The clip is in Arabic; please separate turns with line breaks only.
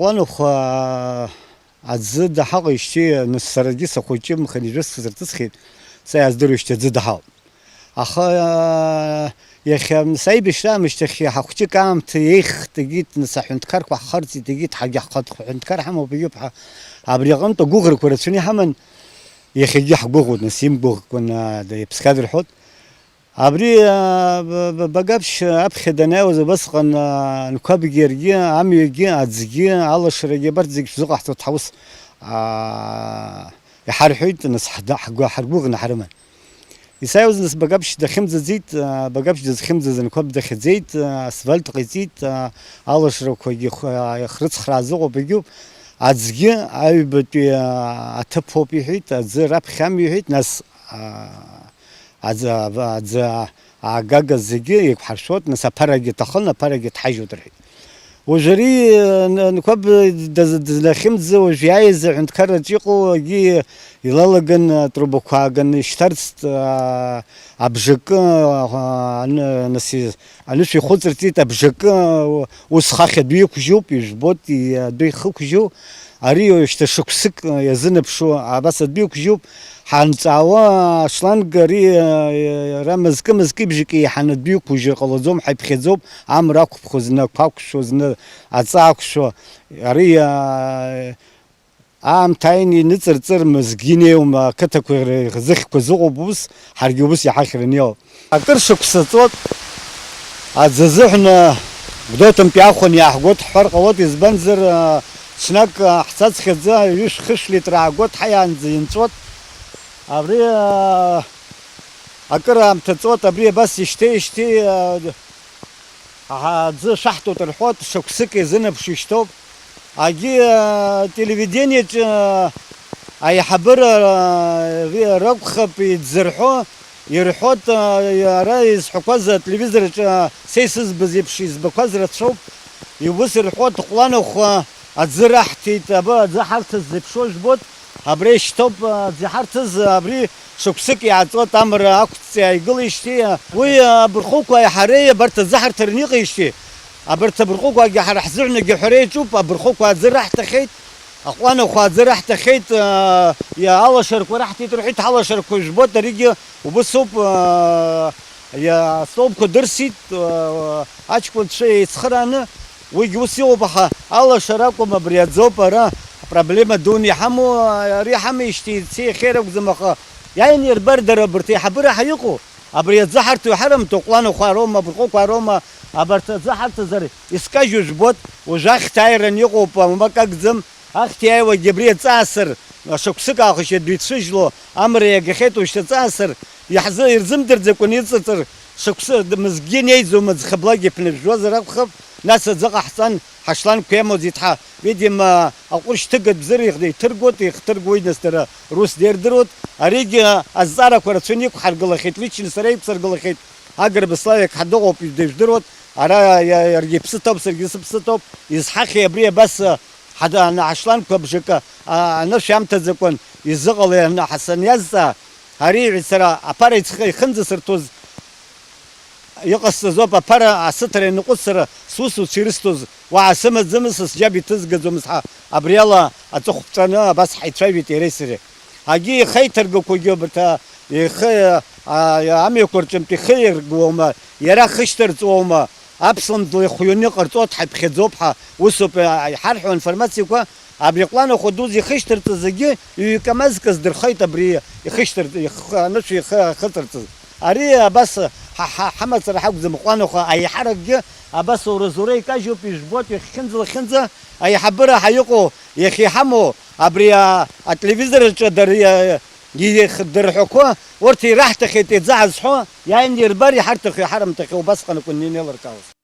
قوانو خا عزد حق يشتي نسردي سخوتي مخنيجس زرتسخي سيازدرو يشتي زد حق أخا يا أخي سايب الشام مشتخي حقتي كام تيخ تجيت نسحنت كارك وحرتي تجيت حاجة قد حنت كار حمو بيجيب عبريغان تجوغر كورتشني حمن يا أخي جح جوغ نسيم جوغ كنا ده بسكاد الحوت عبري بجابش أبخد أنا وإذا بس قن نكاب جيرجي عم يجي أتزجي على شرجي برتزج زق حتى تحوس يحرحيت نس حرجوغ نحرمه يساوز نس بجابش ده خمسة زيت بجابش ده خمسة نكاب ده خزيت أسفلت قيزيت على شرك يخرج خرازق وبيجو أتزجي أي بتي أتبهو بيحيت أتزرب خام يحيت ناس از عجاج الزجي يكحرشوت نسا برجة تخلنا برجة حاجة دري وجري نكب دزلخمز وجايز عند كرتيقو يجي يلالجن تربوكاجن اشترت أبجك نسي أنشي خطرتي أبجك وسخاخ بيوك جو بيجبوت دوي خوك جو أريو يشتشك سك يزنب شو عباس بيوك جو حنتعوا شلون قري رمز كمز كيبجكي حند بيوك وجي قلزوم حيب خزوب عم راكب خزنا باكشو زنا عصاكشو أري عم تايني نتصر مزجيني وما كتك زخ كزوق بوس حرجو بوس يحخرنيو أكرشو كسطوت عززحنا بدوتم بياخون يحقوت حرق وات يزبنزر شناك حساس خزا يش خش لي تراعقوت حيان زين صوت أبري أكرم تتصوت أبري بس يشتي ز شحتو ترحوت شكسكي زنب شيشتوب أجي تلفزيونية أي حبر ربخ بيتزرحو يرحوت يا رئيس حكوزة تلفزيون سيسز بزيبشيز بكوزرة شوب يبص رحوت قلانو خو أتزرحتي تبا زحرت الزبشوش بوت أبري شتوب زحرتز أبري شكسكي عطوت أمر أكتسي يقول يشتي ويا برخوك ويا حرية برت زحر ترنيق يشتي أبرت برخوك ويا حر حزرنا جحرية شوب برخوك وزرح تخيت أخوانه خو زرح تخيت يا الله شرك ورحتي تروحيت الله شرك وجبوت ريجي وبصوب يا صوب كدرسيت أشكل شيء سخرانه ويجوسيو بها الله شراكو مبريات زوبرا проблема دوني حمو ريحم يشتي سي خيرك زمخا يعني يربردر برتي حبره حيقو ابريات زحرت وحرم تقلانو خاروما برقوق روما ابرت زحرت زري اسكاجو جبوت وجاخ تايرن يقو بمكاك زم اختي وجبريت تاسر شكسكا خش بيتسجلو امر يغخيت وش تاسر يحزر يرزم درزكون يتصر شكس مزجين يزو مزخبلاجي بنجوز رخب ناس زق احسن حشلان كيمو زيتها بيدي ما اقولش تقد بزر يخدي ترقوت يخترقوا يدستر روس دير دروت اريج الزارة كورتشنيك حرق الله خيت ليش نسري بسرق الله خيت اقرب الصايك حدوقو بيديش دروت ارا يرجي بسطوب سرجي بسطوب يزحخ يبري بس حدا انا حشلان كبشكا انا شام تزكون يزغل انا حسن يزا هري سرا اباري خنز سرتوز يقص زوبا برا عستر نقصر سوسو سيرستوز وعسمت زمسس جابي تزقز ومسحا ابريالا اتخبطنا بس حيتشايبي تيريسري هاجي خيتر جوكو جوبتا يخي يا عمي كورتمتي خير قوما يرا خشتر زوما ابسن دو خيوني قرطوت حب خزوبها وسوب حرحو انفورماسيو ابريقلانو خدوزي خشتر تزقي يكمزكز در خيط ابري يخشتر نشي خطر أري بس حمد سرحق زمقانو خا أي حرق بس ورزوري كاجو بيجبوت يخنزة أي حبرة حيقو يخي حمو أبريا التلفزيون الشدر يخدر حكوا ورتي راح تخي تزعز حوا يعني الباري حرتخي حرم تخي وبس قنو كنين يلركاوس